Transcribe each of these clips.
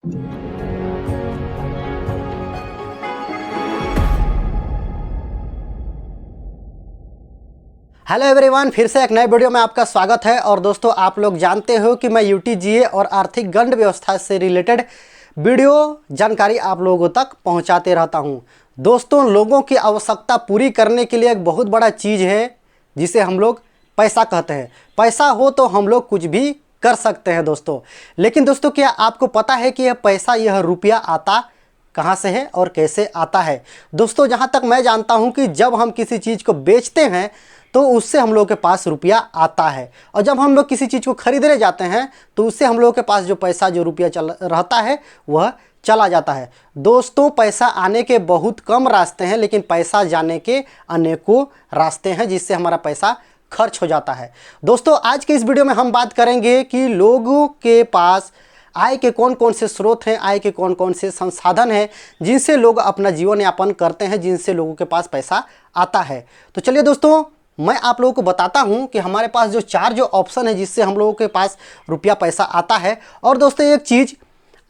Hello everyone, फिर से एक नए वीडियो में आपका स्वागत है। और दोस्तों, आप लोग जानते हो कि मैं यूटीजीए और आर्थिक गण व्यवस्था से रिलेटेड वीडियो जानकारी आप लोगों तक पहुंचाते रहता हूं। दोस्तों, लोगों की आवश्यकता पूरी करने के लिए एक बहुत बड़ा चीज़ है जिसे हम लोग पैसा कहते हैं। पैसा हो तो हम लोग कुछ भी कर सकते हैं दोस्तों। लेकिन दोस्तों, क्या आपको पता है कि यह पैसा, यह रुपया आता कहाँ से है और कैसे आता है? दोस्तों, जहाँ तक मैं जानता हूँ कि जब हम किसी चीज़ को बेचते हैं तो उससे हम लोगों के पास रुपया आता है, और जब हम लोग किसी चीज़ को खरीदने जाते हैं तो उससे हम लोगों के पास जो पैसा, जो रुपया चल रहता है वह चला जाता है। दोस्तों, पैसा आने के बहुत कम रास्ते हैं, लेकिन पैसा जाने के अनेकों रास्ते हैं जिससे हमारा पैसा खर्च हो जाता है। दोस्तों, आज के इस वीडियो में हम बात करेंगे कि लोगों के पास आय के कौन कौन से स्रोत हैं, आय के कौन कौन से संसाधन हैं जिनसे लोग अपना जीवन यापन करते हैं, जिनसे लोगों के पास पैसा आता है। तो चलिए दोस्तों, मैं आप लोगों को बताता हूं कि हमारे पास जो चार ऑप्शन है जिससे हम लोगों के पास रुपया पैसा आता है। और दोस्तों, एक चीज़,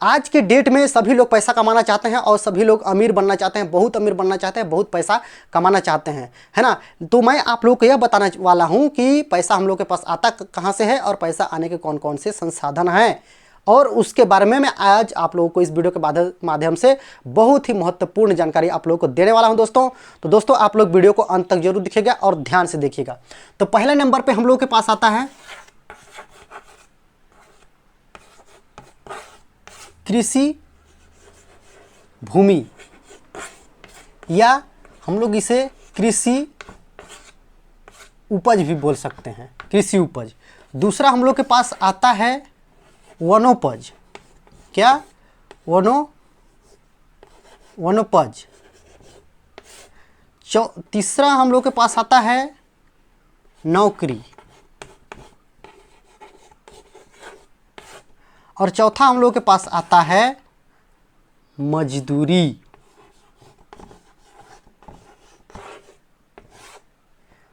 आज के डेट में सभी लोग पैसा कमाना चाहते हैं और सभी लोग अमीर बनना चाहते हैं, बहुत अमीर बनना चाहते हैं, बहुत पैसा कमाना चाहते हैं, है ना। तो मैं आप लोग को यह बताने वाला हूं कि पैसा हम लोग के पास आता कहां से है और पैसा आने के कौन कौन से संसाधन हैं, और उसके बारे में मैं आज आप लोगों को इस वीडियो के माध्यम से बहुत ही महत्वपूर्ण जानकारी आप लोगों को देने वाला हूं दोस्तों। तो दोस्तों, आप लोग वीडियो को अंत तक जरूर देखिएगा और ध्यान से देखिएगा। तो पहले नंबर पे हम लोगों के पास आता है कृषि भूमि, या हम लोग इसे कृषि उपज भी बोल सकते हैं, कृषि उपज। दूसरा हम लोग के पास आता है वनोपज। क्या? वनोपज। तीसरा हम लोग के पास आता है नौकरी, और चौथा हम लोग के पास आता है मजदूरी।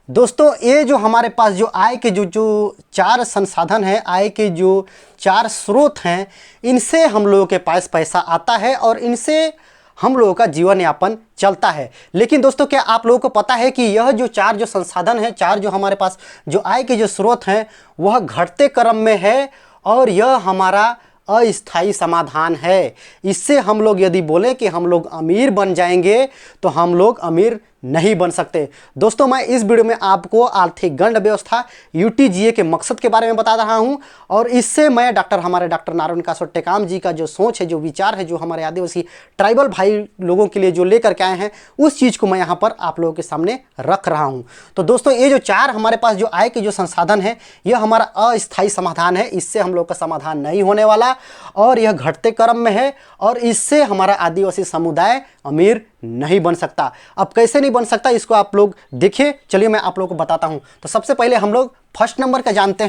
दोस्तों, ये जो हमारे पास जो आय के जो चार संसाधन हैं, आय के जो चार स्रोत हैं, इनसे हम लोगों के पास पैसा आता है और इनसे हम लोगों का जीवन यापन चलता है। लेकिन दोस्तों, क्या आप लोगों को पता है कि यह जो चार संसाधन हैं, चार जो हमारे पास जो आय के जो स्रोत हैं, वह घटते क्रम में है और यह हमारा अस्थायी समाधान है। इससे हम लोग यदि बोलें कि हम लोग अमीर बन जाएंगे तो हम लोग अमीर नहीं बन सकते। दोस्तों, मैं इस वीडियो में आपको आर्थिक गण व्यवस्था यूटीजीए के मकसद के बारे में बता रहा हूं, और इससे मैं हमारे डॉक्टर नारायण कासो टेकाम जी का जो सोच है, जो विचार है, जो हमारे आदिवासी ट्राइबल भाई लोगों के लिए जो लेकर के आए हैं, उस चीज़ को मैं यहाँ पर आप लोगों के सामने रख रहा हूँ। तो दोस्तों, ये जो चार हमारे पास जो आय के जो संसाधन है, यह हमारा अस्थायी समाधान है। इससे हम लोग का समाधान नहीं होने वाला और यह घटते क्रम में है, और इससे हमारा आदिवासी समुदाय अमीर नहीं बन सकता। अब कैसे नहीं बन सकता, इसको आप लोग देखिए। चलिए मैं आप लोगों को बताता हूं। तो सबसे पहले हम लोग फर्स्ट नंबर का जानते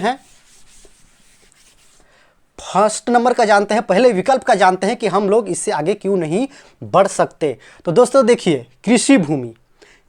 हैं। पहले विकल्प का जानते हैं कि हम लोग इससे आगे क्यों नहीं बढ़ सकते। तो दोस्तों देखिए, कृषि भूमि।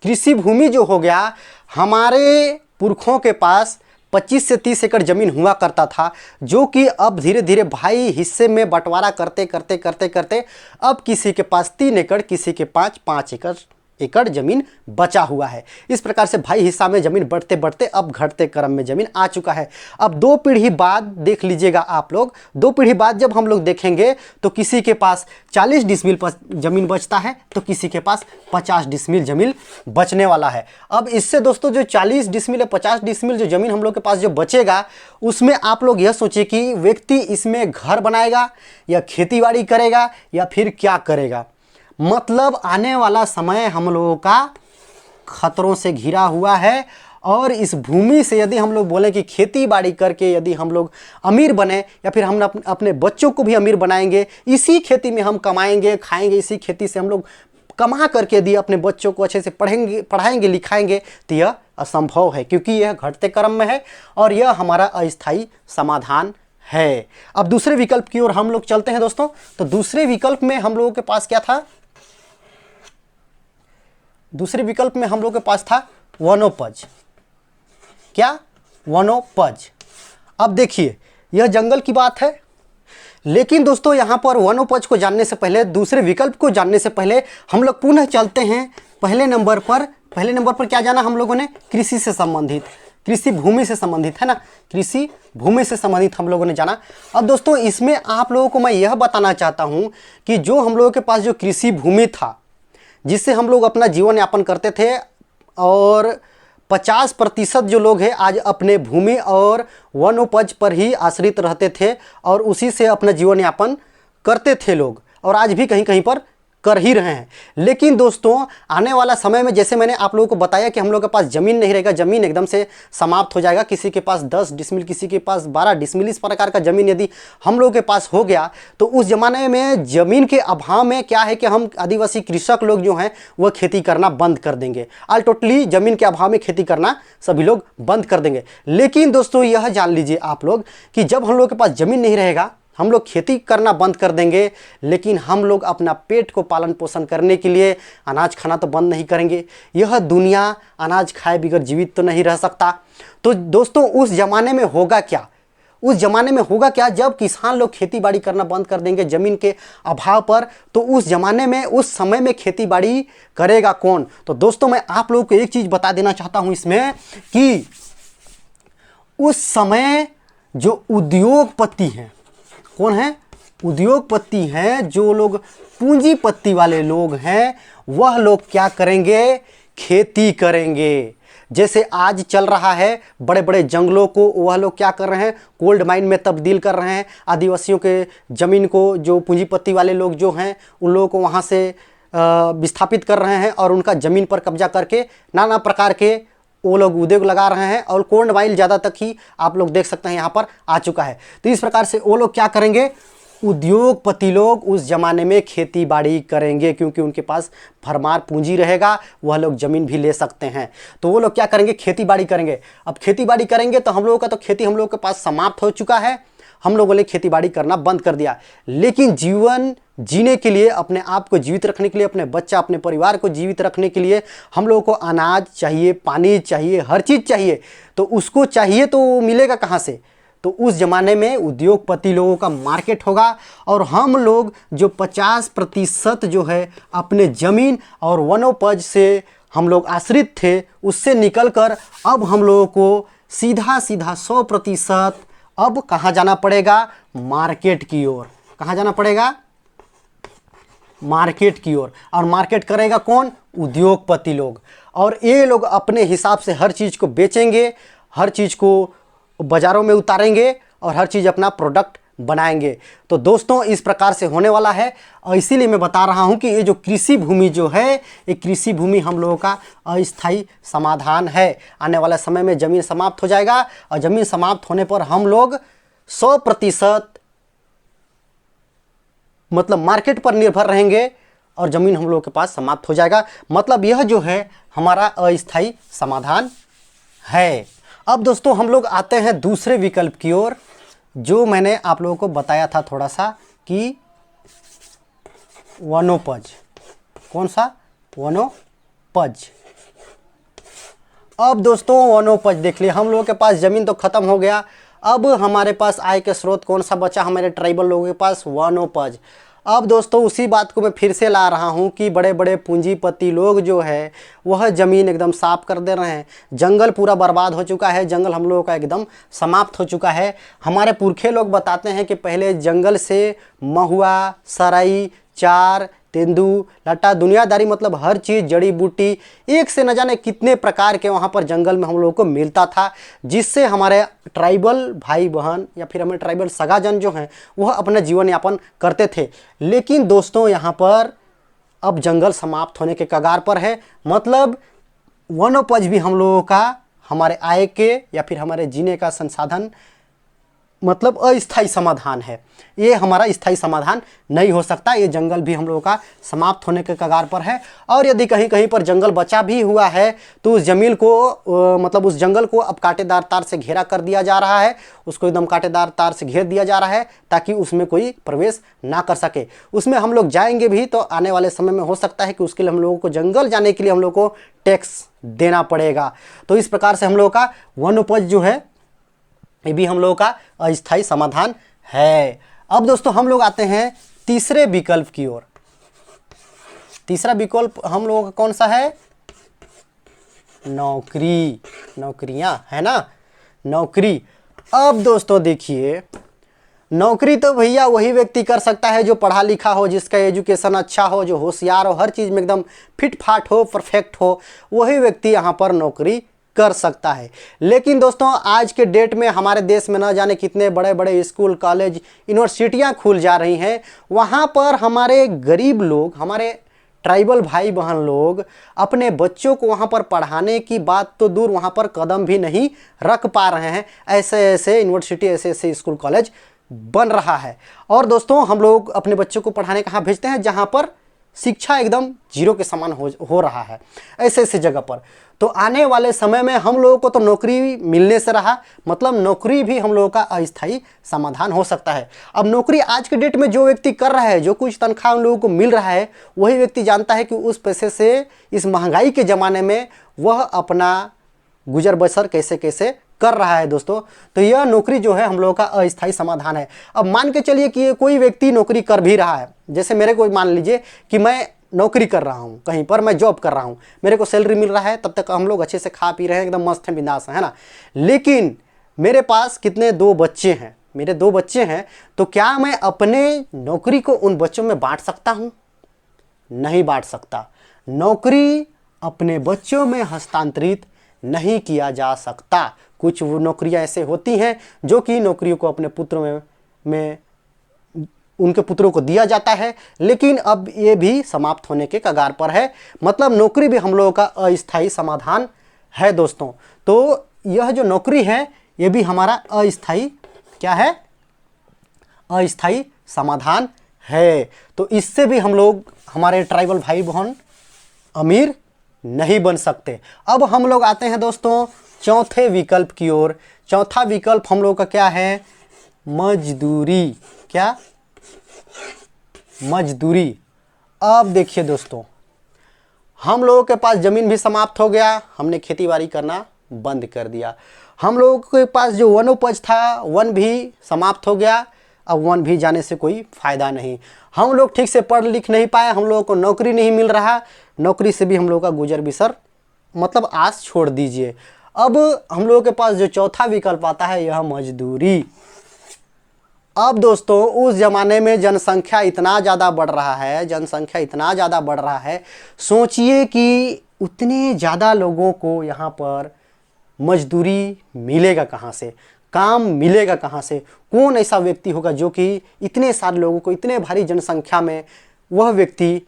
कृषि भूमि जो हो गया, हमारे पुरखों के पास 25 से 30 एकड़ ज़मीन हुआ करता था, जो कि अब धीरे धीरे भाई हिस्से में बंटवारा करते करते करते करते अब किसी के पास 3 एकड़, किसी के 5 एकड़ ज़मीन बचा हुआ है। इस प्रकार से भाई हिस्सा में ज़मीन बढ़ते बढ़ते अब घटते क्रम में ज़मीन आ चुका है। अब 2 पीढ़ी बाद देख लीजिएगा आप लोग, 2 पीढ़ी बाद जब हम लोग देखेंगे तो किसी के पास 40 डिसमिल ज़मीन बचता है, तो किसी के पास 50 डिसमिल ज़मीन बचने वाला है। अब इससे दोस्तों, जो 40 डिसमिल या 50 डिसमिल जो ज़मीन हम लोग के पास जो बचेगा, उसमें आप लोग यह सोचिए कि व्यक्ति इसमें घर बनाएगा या खेतीबाड़ी करेगा या फिर क्या करेगा। मतलब आने वाला समय हम लोगों का खतरों से घिरा हुआ है, और इस भूमि से यदि हम लोग बोलें कि खेती बाड़ी करके यदि हम लोग अमीर बने, या फिर हम अपने बच्चों को भी अमीर बनाएंगे, इसी खेती में हम कमाएंगे खाएंगे, इसी खेती से हम लोग कमा करके यदि अपने बच्चों को अच्छे से पढ़ाएंगे लिखाएंगे, तो यह असंभव है, क्योंकि यह घटते क्रम में है और यह हमारा अस्थायी समाधान है। अब दूसरे विकल्प की ओर हम लोग चलते हैं दोस्तों। तो दूसरे विकल्प में हम लोगों के पास क्या था? दूसरे विकल्प में हम लोग के पास था वनोपज। क्या? वनोपज। अब देखिए, यह जंगल की बात है, लेकिन दोस्तों यहाँ पर वनोपज को जानने से पहले, दूसरे विकल्प को जानने से पहले हम लोग पुनः चलते हैं पहले नंबर पर। पहले नंबर पर क्या जाना हम लोगों ने? कृषि से संबंधित, कृषि भूमि से संबंधित, है ना, कृषि भूमि से संबंधित हम लोगों ने जाना। अब दोस्तों इसमें आप लोगों को मैं यह बताना चाहता हूँ कि जो हम लोगों के पास जो कृषि भूमि था, जिससे हम लोग अपना जीवन यापन करते थे, और 50% जो लोग हैं आज अपने भूमि और वनोपज पर ही आश्रित रहते थे और उसी से अपना जीवन यापन करते थे लोग, और आज भी कहीं कहीं पर कर ही रहे हैं। लेकिन दोस्तों आने वाला समय में, जैसे मैंने आप लोगों को बताया कि हम लोग के पास ज़मीन नहीं रहेगा, ज़मीन एकदम से समाप्त हो जाएगा। किसी के पास 10 डिसमिल, किसी के पास 12 डिसमिल, इस प्रकार का ज़मीन यदि हम लोगों के पास हो गया तो उस ज़माने में ज़मीन के अभाव में क्या है कि हम आदिवासी कृषक लोग जो हैं वह खेती करना बंद कर देंगे। ऑल टोटली ज़मीन के अभाव में खेती करना सभी लोग बंद कर देंगे। लेकिन दोस्तों यह जान लीजिए आप लोग कि जब हम लोग के पास ज़मीन नहीं रहेगा, हम लोग खेती करना बंद कर देंगे, लेकिन हम लोग अपना पेट को पालन पोषण करने के लिए अनाज खाना तो बंद नहीं करेंगे। यह दुनिया अनाज खाए बगैर जीवित तो नहीं रह सकता। तो दोस्तों उस ज़माने में होगा क्या? उस ज़माने में होगा क्या जब किसान लोग खेती बाड़ी करना बंद कर देंगे ज़मीन के अभाव पर? तो उस ज़माने में, उस समय में खेती बाड़ी करेगा कौन? तो दोस्तों मैं आप लोगों को एक चीज़ बता देना चाहता हूँ इसमें कि उस समय जो उद्योगपति हैं, कौन है? उद्योगपति हैं, जो लोग पूंजीपति वाले लोग हैं, वह लोग क्या करेंगे? खेती करेंगे। जैसे आज चल रहा है, बड़े बड़े जंगलों को वह लोग क्या कर रहे हैं? गोल्ड माइन में तब्दील कर रहे हैं। आदिवासियों के ज़मीन को जो पूंजीपति वाले लोग जो हैं उन लोगों को वहाँ से विस्थापित कर रहे हैं और उनका ज़मीन पर कब्जा करके नाना प्रकार के वो लोग उद्योग लगा रहे हैं, और कोल्ड माइल ज़्यादा तक ही आप लोग देख सकते हैं यहाँ पर आ चुका है। तो इस प्रकार से वो लोग क्या करेंगे? उद्योगपति लोग उस ज़माने में खेती बाड़ी करेंगे, क्योंकि उनके पास भरमार पूंजी रहेगा, वह लोग ज़मीन भी ले सकते हैं। तो वो लोग क्या करेंगे? खेती बाड़ी करेंगे। अब खेती बाड़ी करेंगे तो हम लोगों का तो खेती हम लोगों के पास समाप्त हो चुका है, हम लोगों ने खेती बाड़ी करना बंद कर दिया। लेकिन जीवन जीने के लिए, अपने आप को जीवित रखने के लिए, अपने बच्चा, अपने परिवार को जीवित रखने के लिए हम लोगों को अनाज चाहिए, पानी चाहिए, हर चीज़ चाहिए। तो उसको चाहिए तो मिलेगा कहाँ से? तो उस ज़माने में उद्योगपति लोगों का मार्केट होगा, और हम लोग जो 50% जो है अपने ज़मीन और वनोपज से हम लोग आश्रित थे, उससे निकलकर अब हम लोगों को सीधा सीधा 100% अब कहाँ जाना पड़ेगा? मार्केट की ओर। कहाँ जाना पड़ेगा? मार्केट की ओर। और मार्केट करेगा कौन? उद्योगपति लोग। और ये लोग अपने हिसाब से हर चीज़ को बेचेंगे, हर चीज़ को बाज़ारों में उतारेंगे और हर चीज़ अपना प्रोडक्ट बनाएंगे। तो दोस्तों इस प्रकार से होने वाला है, और इसीलिए मैं बता रहा हूँ कि ये जो कृषि भूमि जो है, ये कृषि भूमि हम लोगों का अस्थायी समाधान है। आने वाले समय में ज़मीन समाप्त हो जाएगा, और ज़मीन समाप्त होने पर हम लोग 100% मतलब मार्केट पर निर्भर रहेंगे, और ज़मीन हम लोगों के पास समाप्त हो जाएगा। मतलब यह जो है हमारा अस्थायी समाधान है। अब दोस्तों हम लोग आते हैं दूसरे विकल्प की ओर, जो मैंने आप लोगों को बताया था थोड़ा सा कि वनोपज। कौन सा? वनोपज। अब दोस्तों वनोपज देख लिया, हम लोगों के पास ज़मीन तो ख़त्म हो गया, अब हमारे पास आय के स्रोत कौन सा बचा? हमारे ट्राइबल लोगों के पास वनोपज। अब दोस्तों उसी बात को मैं फिर से ला रहा हूँ कि बड़े बड़े पूंजीपति लोग जो है वह ज़मीन एकदम साफ कर दे रहे हैं। जंगल पूरा बर्बाद हो चुका है, जंगल हम लोगों का एकदम समाप्त हो चुका है। हमारे पुरखे लोग बताते हैं कि पहले जंगल से महुआ, सरई, चार, तेंदू, लटा, दुनियादारी मतलब हर चीज़, जड़ी बूटी, एक से न जाने कितने प्रकार के वहाँ पर जंगल में हम लोगों को मिलता था, जिससे हमारे ट्राइबल भाई बहन या फिर हमारे ट्राइबल सगाजन जो हैं वह अपना जीवन यापन करते थे। लेकिन दोस्तों यहाँ पर अब जंगल समाप्त होने के कगार पर है, मतलब वनोपज भी हम लोगों का हमारे आय के या फिर हमारे जीने का संसाधन मतलब अस्थायी समाधान है। ये हमारा स्थायी समाधान नहीं हो सकता। ये जंगल भी हम लोगों का समाप्त होने के कगार पर है। और यदि कहीं कहीं पर जंगल बचा भी हुआ है तो उस ज़मीन को मतलब उस जंगल को अब कांटेदार तार से घेरा कर दिया जा रहा है, उसको एकदम कांटेदार तार से घेर दिया जा रहा है ताकि उसमें कोई प्रवेश ना कर सके। उसमें हम लोग जाएंगे भी तो आने वाले समय में हो सकता है कि उसके लिए हम लोगों को जंगल जाने के लिए हम लोग को टैक्स देना पड़ेगा। तो इस प्रकार से हम लोगों का वनोपज जो है ये भी हम लोगों का अस्थायी समाधान है। अब दोस्तों हम लोग आते हैं तीसरे विकल्प की ओर। तीसरा विकल्प हम लोगों का कौन सा है? नौकरी, नौकरियां, है ना, नौकरी। अब दोस्तों देखिए, नौकरी तो भैया वही व्यक्ति कर सकता है जो पढ़ा लिखा हो, जिसका एजुकेशन अच्छा हो, जो होशियार हो, हर चीज़ में एकदम फिट फाट हो, परफेक्ट हो, वही व्यक्ति यहाँ पर नौकरी कर सकता है। लेकिन दोस्तों आज के डेट में हमारे देश में न जाने कितने बड़े बड़े स्कूल, कॉलेज, यूनिवर्सिटियाँ खुल जा रही हैं। वहाँ पर हमारे गरीब लोग, हमारे ट्राइबल भाई बहन लोग अपने बच्चों को वहाँ पर पढ़ाने की बात तो दूर, वहाँ पर कदम भी नहीं रख पा रहे हैं। ऐसे ऐसे यूनिवर्सिटी, ऐसे ऐसे स्कूल कॉलेज बन रहा है। और दोस्तों हम लोग अपने बच्चों को पढ़ाने कहाँ भेजते हैं? जहाँ पर शिक्षा एकदम जीरो के समान हो रहा है, ऐसे ऐसे जगह पर। तो आने वाले समय में हम लोगों को तो नौकरी मिलने से रहा, मतलब नौकरी भी हम लोगों का अस्थायी समाधान हो सकता है। अब नौकरी आज के डेट में जो व्यक्ति कर रहा है, जो कुछ तनख्वाह उन लोगों को मिल रहा है, वही व्यक्ति जानता है कि उस पैसे से इस महंगाई के ज़माने में वह अपना गुजर बसर कैसे कैसे कर रहा है दोस्तों। तो यह नौकरी जो है हम लोगों का अस्थायी समाधान है। अब मान के चलिए कि कोई व्यक्ति नौकरी कर भी रहा है, जैसे मेरे को मान लीजिए कि मैं नौकरी कर रहा हूँ, कहीं पर मैं जॉब कर रहा हूँ, मेरे को सैलरी मिल रहा है, तब तक हम लोग अच्छे से खा पी रहे हैं, एकदम मस्त हैं, बिंदास है ना। लेकिन मेरे पास कितने 2 बच्चे हैं, मेरे 2 बच्चे हैं, तो क्या मैं अपने नौकरी को उन बच्चों में बांट सकता हूँ? नहीं बांट सकता। नौकरी अपने बच्चों में हस्तांतरित नहीं किया जा सकता। कुछ वो नौकरियां ऐसे होती हैं जो कि नौकरियों को अपने पुत्रों में उनके पुत्रों को दिया जाता है, लेकिन अब ये भी समाप्त होने के कगार पर है। मतलब नौकरी भी हम लोगों का अस्थायी समाधान है दोस्तों। तो यह जो नौकरी है ये भी हमारा अस्थायी क्या है? अस्थायी समाधान है। तो इससे भी हम लोग, हमारे ट्राइबल भाई बहन अमीर नहीं बन सकते। अब हम लोग आते हैं दोस्तों चौथे विकल्प की ओर। चौथा विकल्प हम लोग का क्या है? मजदूरी। क्या? मजदूरी। अब देखिए दोस्तों, हम लोगों के पास ज़मीन भी समाप्त हो गया, हमने खेती बाड़ी करना बंद कर दिया। हम लोगों के पास जो वनोपज था, वन भी समाप्त हो गया। अब वन भी जाने से कोई फ़ायदा नहीं। हम लोग ठीक से पढ़ लिख नहीं पाए, हम लोगों को नौकरी नहीं मिल रहा, नौकरी से भी हम लोगों का गुजर बसर, मतलब आस छोड़ दीजिए। अब हम लोगों के पास जो चौथा विकल्प आता है यह मजदूरी। अब दोस्तों उस ज़माने में जनसंख्या इतना ज़्यादा बढ़ रहा है, जनसंख्या इतना ज़्यादा बढ़ रहा है, सोचिए कि उतने ज़्यादा लोगों को यहाँ पर मजदूरी मिलेगा कहाँ से, काम मिलेगा कहाँ से? कौन ऐसा व्यक्ति होगा जो कि इतने सारे लोगों को, इतने भारी जनसंख्या में वह व्यक्ति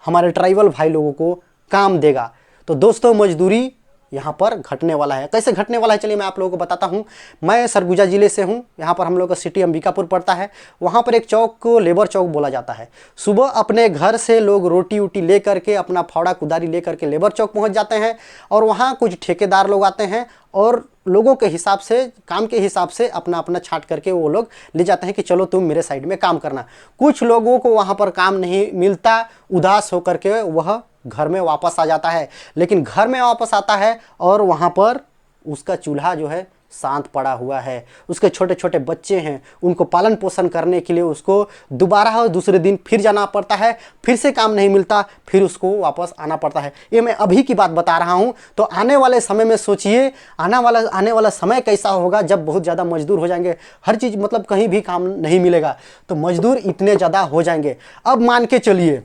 हमारे ट्राइबल भाई लोगों को काम देगा? तो दोस्तों मजदूरी यहाँ पर घटने वाला है। कैसे घटने वाला है चलिए मैं आप लोगों को बताता हूँ। मैं सरगुजा ज़िले से हूँ, यहाँ पर हम लोग का सिटी अंबिकापुर पड़ता है। वहाँ पर एक चौक को लेबर चौक बोला जाता है। सुबह अपने घर से लोग रोटी वोटी ले करके, अपना फावड़ा कुदारी ले करके लेबर चौक पहुँच जाते हैं, और वहाँ कुछ ठेकेदार लोग आते हैं और लोगों के हिसाब से, काम के हिसाब से अपना अपना छांट करके वो लोग ले जाते हैं कि चलो तुम मेरे साइड में काम करना। कुछ लोगों को वहाँ पर काम नहीं मिलता, उदास होकर के वह घर में वापस आ जाता है। लेकिन घर में वापस आता है और वहाँ पर उसका चूल्हा जो है शांत पड़ा हुआ है, उसके छोटे छोटे बच्चे हैं, उनको पालन पोषण करने के लिए उसको दोबारा दूसरे दिन फिर जाना पड़ता है, फिर से काम नहीं मिलता, फिर उसको वापस आना पड़ता है। ये मैं अभी की बात बता रहा हूँ। तो आने वाले समय में सोचिए, आने वाला समय कैसा होगा जब बहुत ज़्यादा मजदूर हो जाएंगे, हर चीज़ मतलब कहीं भी काम नहीं मिलेगा, तो मजदूर इतने ज़्यादा हो जाएंगे। अब मान के चलिए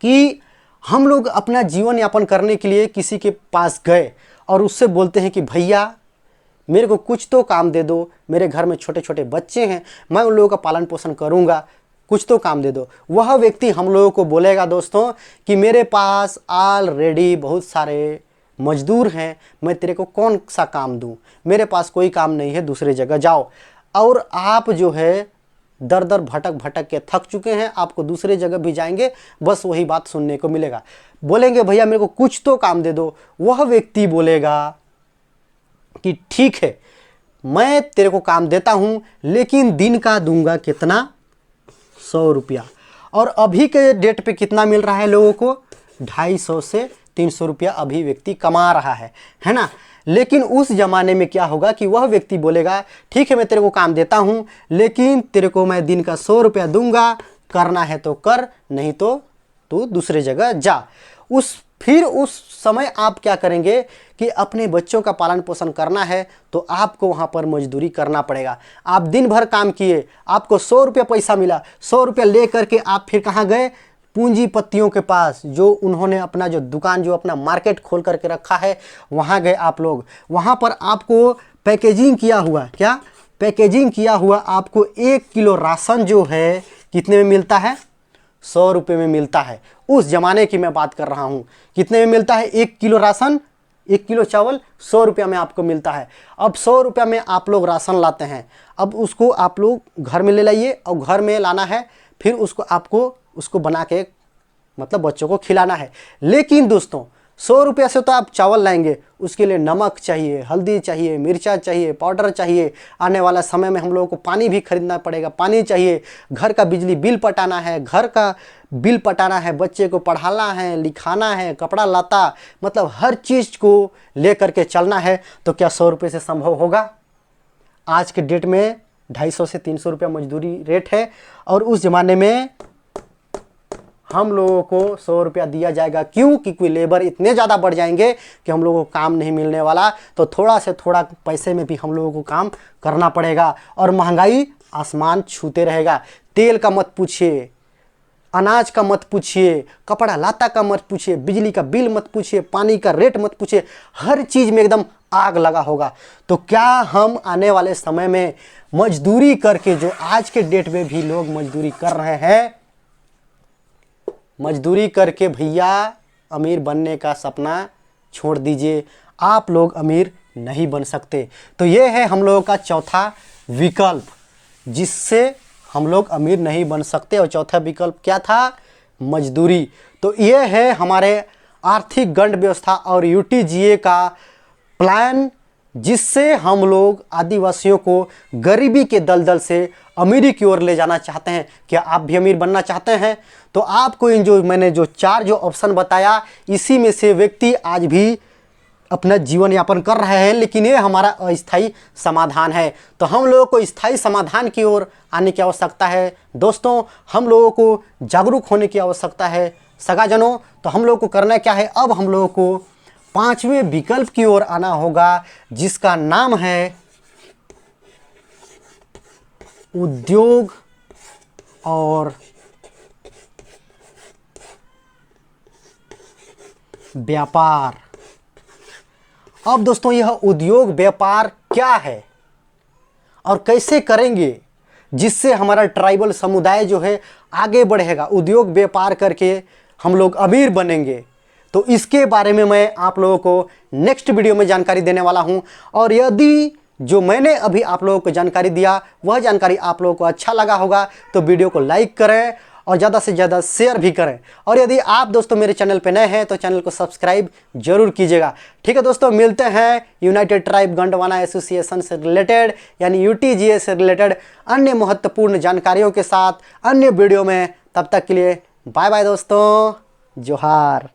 कि हम लोग अपना जीवन यापन करने के लिए किसी के पास गए और उससे बोलते हैं कि भैया मेरे को कुछ तो काम दे दो, मेरे घर में छोटे छोटे बच्चे हैं, मैं उन लोगों का पालन पोषण करूंगा, कुछ तो काम दे दो। वह व्यक्ति हम लोगों को बोलेगा दोस्तों कि मेरे पास ऑलरेडी बहुत सारे मजदूर हैं, मैं तेरे को कौन सा काम दूं, मेरे पास कोई काम नहीं है, दूसरे जगह जाओ। और आप जो है दर दर भटक भटक के थक चुके हैं, आपको दूसरे जगह भी जाएंगे, बस वही बात सुनने को मिलेगा। बोलेंगे भैया मेरे को कुछ तो काम दे दो। वह व्यक्ति बोलेगा कि ठीक है मैं तेरे को काम देता हूं, लेकिन दिन का दूंगा कितना? 100 रुपया। और अभी के डेट पे कितना मिल रहा है लोगों को? 250 से 300 रुपया अभी व्यक्ति कमा रहा है ना। लेकिन उस ज़माने में क्या होगा कि वह व्यक्ति बोलेगा ठीक है मैं तेरे को काम देता हूँ, लेकिन तेरे को मैं दिन का 100 रुपया दूंगा, करना है तो कर, नहीं तो तू दूसरे जगह जा। फिर उस समय आप क्या करेंगे कि अपने बच्चों का पालन पोषण करना है तो आपको वहाँ पर मजदूरी करना पड़ेगा। आप दिन भर काम किए, आपको 100 रुपया पैसा मिला, 100 रुपया ले करके आप फिर कहाँ गए? पूंजीपतियों के पास, जो उन्होंने अपना जो दुकान, जो अपना मार्केट खोल करके रखा है, वहाँ गए आप लोग। वहाँ पर आपको पैकेजिंग किया हुआ, क्या पैकेजिंग किया हुआ आपको 1 किलो राशन जो है कितने में मिलता है? 100 रुपये में मिलता है। उस ज़माने की मैं बात कर रहा हूँ। कितने में मिलता है 1 किलो राशन? 1 किलो चावल 100 रुपया में आपको मिलता है। अब 100 रुपया में आप लोग राशन लाते हैं, अब उसको आप लोग घर में ले लाइए, और घर में लाना है, फिर आपको उसको बना के मतलब बच्चों को खिलाना है। लेकिन दोस्तों 100 रुपया से तो आप चावल लाएंगे, उसके लिए नमक चाहिए, हल्दी चाहिए, मिर्चा चाहिए, पाउडर चाहिए, आने वाला समय में हम लोगों को पानी भी खरीदना पड़ेगा, पानी चाहिए, घर का बिजली बिल पटाना है, घर का बिल पटाना है, बच्चे को पढ़ाना है, लिखाना है, कपड़ा लता, मतलब हर चीज़ को ले करके चलना है। तो क्या 100 रुपये से संभव होगा? आज के डेट में 250 से 300 रुपया मजदूरी रेट है, और उस ज़माने में हम लोगों को 100 रुपया दिया जाएगा। क्यों? क्योंकि लेबर इतने ज़्यादा बढ़ जाएंगे कि हम लोगों को काम नहीं मिलने वाला, तो थोड़ा से थोड़ा पैसे में भी हम लोगों को काम करना पड़ेगा, और महंगाई आसमान छूते रहेगा। तेल का मत पूछिए, अनाज का मत पूछिए, कपड़ा लाता का मत पूछिए, बिजली का बिल मत पूछिए, पानी का रेट मत पूछिए, हर चीज़ में एकदम आग लगा होगा। तो क्या हम आने वाले समय में मजदूरी करके, जो आज के डेट में भी लोग मजदूरी कर रहे हैं, मजदूरी करके भैया अमीर बनने का सपना छोड़ दीजिए, आप लोग अमीर नहीं बन सकते। तो ये है हम लोगों का चौथा विकल्प, जिससे हम लोग अमीर नहीं बन सकते। और चौथा विकल्प क्या था? मजदूरी। तो ये है हमारे आर्थिक गंड व्यवस्था और यूटीजीए का प्लान, जिससे हम लोग आदिवासियों को गरीबी के दलदल से अमीरी की ओर ले जाना चाहते हैं। क्या आप भी अमीर बनना चाहते हैं? तो आपको इन जो मैंने जो 4 ऑप्शन बताया, इसी में से व्यक्ति आज भी अपना जीवन यापन कर रहे हैं, लेकिन ये हमारा अस्थायी समाधान है। तो हम लोगों को स्थायी समाधान की ओर आने की आवश्यकता है। दोस्तों, हम लोगों को जागरूक होने की आवश्यकता है। सगाजनों, तो हम लोगों को करना क्या है? अब हम लोगों को 5वें विकल्प की ओर आना होगा, जिसका नाम है उद्योग और व्यापार। अब दोस्तों, यह उद्योग व्यापार क्या है और कैसे करेंगे जिससे हमारा ट्राइबल समुदाय जो है आगे बढ़ेगा, उद्योग व्यापार करके हम लोग अमीर बनेंगे, तो इसके बारे में मैं आप लोगों को नेक्स्ट वीडियो में जानकारी देने वाला हूं। और यदि जो मैंने अभी आप लोगों को जानकारी दिया, वह जानकारी आप लोगों को अच्छा लगा होगा, तो वीडियो को लाइक करें और ज़्यादा से ज़्यादा शेयर भी करें। और यदि आप दोस्तों मेरे चैनल पे नए हैं तो चैनल को सब्सक्राइब जरूर कीजिएगा। ठीक है दोस्तों, मिलते हैं यूनाइटेड ट्राइब गंडवाना एसोसिएशन से रिलेटेड, यानी यूटीजीए से रिलेटेड अन्य महत्वपूर्ण जानकारियों के साथ अन्य वीडियो में। तब तक के लिए बाय बाय दोस्तों, जोहार।